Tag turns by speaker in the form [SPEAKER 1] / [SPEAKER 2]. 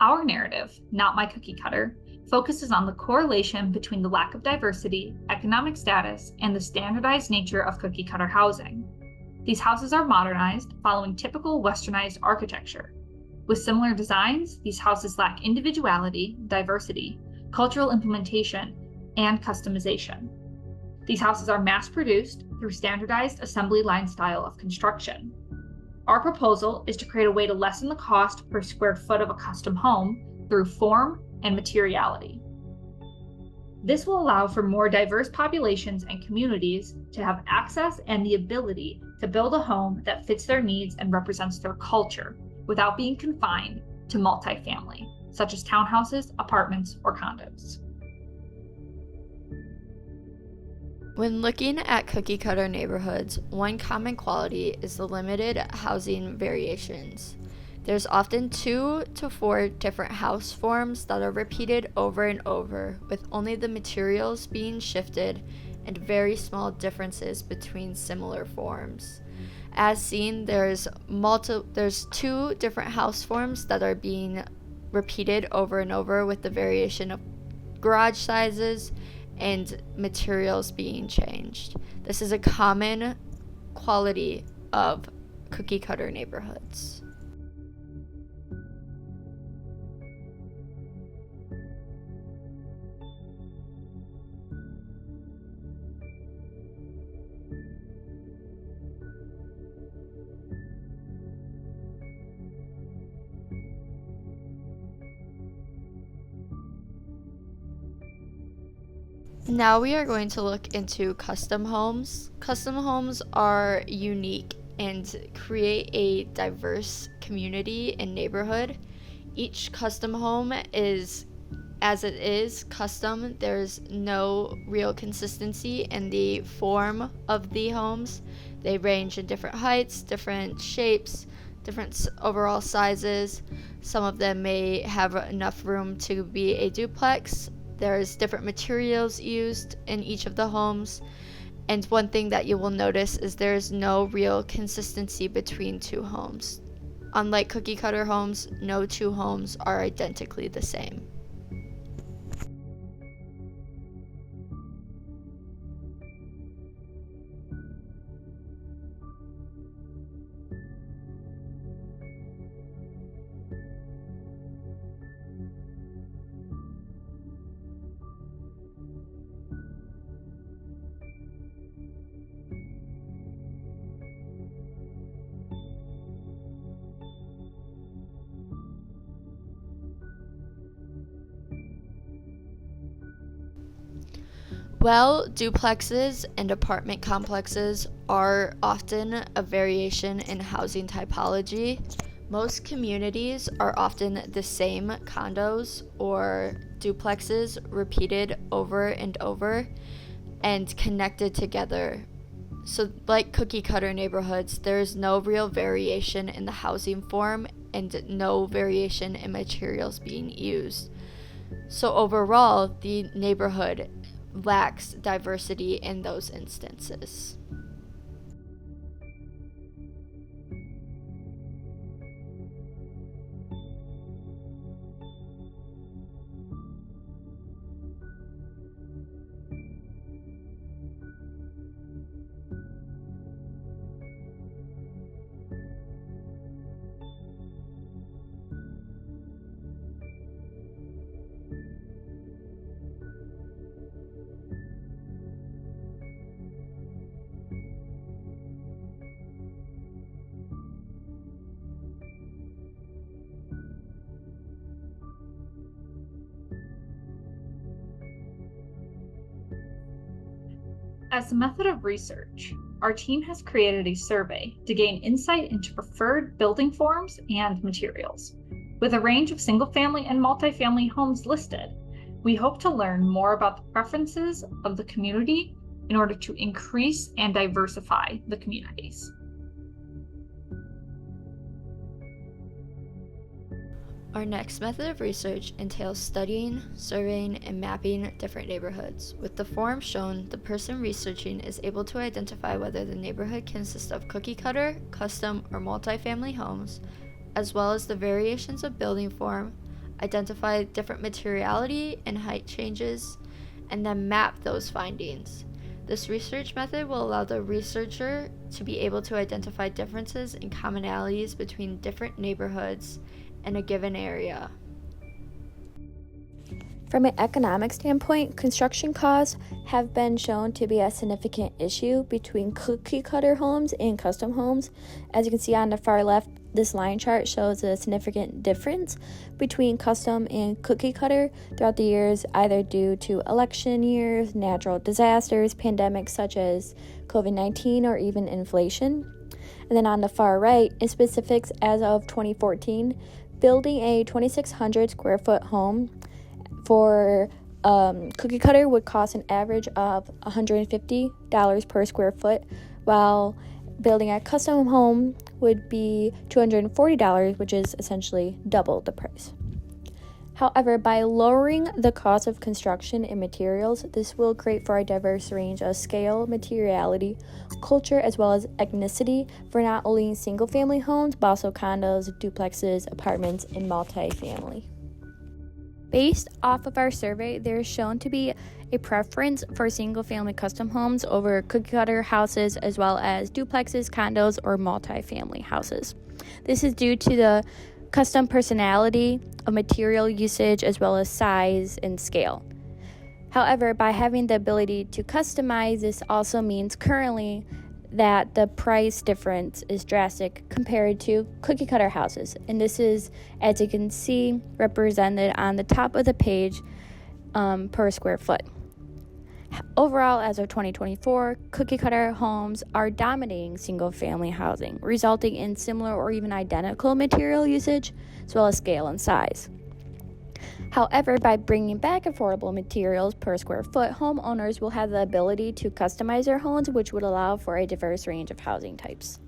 [SPEAKER 1] Our narrative, Not My Cookie Cutter, focuses on the correlation between the lack of diversity, economic status, and the standardized nature of cookie cutter housing. These houses are modernized, following typical westernized architecture. With similar designs, these houses lack individuality, diversity, cultural implementation, and customization. These houses are mass-produced through standardized assembly line style of construction. Our proposal is to create a way to lessen the cost per square foot of a custom home through form and materiality. This will allow for more diverse populations and communities to have access and the ability to build a home that fits their needs and represents their culture without being confined to multifamily, such as townhouses, apartments, or condos.
[SPEAKER 2] When looking at cookie cutter neighborhoods, one common quality is the limited housing variations. There's often 2 to 4 different house forms that are repeated over and over, with only the materials being shifted and very small differences between similar forms. As seen, there's 2 different house forms that are being repeated over and over, with the variation of garage sizes and materials being changed. This is a common quality of cookie cutter neighborhoods. Now we are going to look into custom homes. Custom homes are unique and create a diverse community and neighborhood. Each custom home is, as it is custom, there's no real consistency in the form of the homes. They range in different heights, different shapes, different overall sizes. Some of them may have enough room to be a duplex. There's different materials used in each of the homes. And one thing that you will notice is there's no real consistency between 2 homes. Unlike cookie cutter homes, no 2 homes are identically the same. Well, duplexes and apartment complexes are often a variation in housing typology. Most communities are often the same condos or duplexes repeated over and over and connected together. So, like cookie cutter neighborhoods, there is no real variation in the housing form and no variation in materials being used. So, overall, the neighborhood lacks diversity in those instances.
[SPEAKER 1] As a method of research, our team has created a survey to gain insight into preferred building forms and materials. With a range of single-family and multifamily homes listed, we hope to learn more about the preferences of the community in order to increase and diversify the communities.
[SPEAKER 2] Our next method of research entails studying, surveying, and mapping different neighborhoods. With the form shown, the person researching is able to identify whether the neighborhood consists of cookie cutter, custom, or multifamily homes, as well as the variations of building form, identify different materiality and height changes, and then map those findings. This research method will allow the researcher to be able to identify differences and commonalities between different neighborhoods in a given area.
[SPEAKER 3] From an economic standpoint, construction costs have been shown to be a significant issue between cookie cutter homes and custom homes. As you can see on the far left, this line chart shows a significant difference between custom and cookie cutter throughout the years, either due to election years, natural disasters, pandemics such as COVID-19, or even inflation. And then on the far right, in specifics as of 2014, building a 2,600 square foot home for cookie cutter would cost an average of $150 per square foot, while building a custom home would be $240, which is essentially double the price. However, by lowering the cost of construction and materials, this will create for a diverse range of scale, materiality, culture, as well as ethnicity for not only single-family homes, but also condos, duplexes, apartments, and multifamily. Based off of our survey, there is shown to be a preference for single-family custom homes over cookie-cutter houses, as well as duplexes, condos, or multifamily houses. This is due to the custom personality of material usage, as well as size and scale. However, by having the ability to customize, this also means currently that the price difference is drastic compared to cookie cutter houses. And this is, as you can see, represented on the top of the page per square foot. Overall, as of 2024, cookie cutter homes are dominating single family housing, resulting in similar or even identical material usage, as well as scale and size. However, by bringing back affordable materials per square foot, homeowners will have the ability to customize their homes, which would allow for a diverse range of housing types.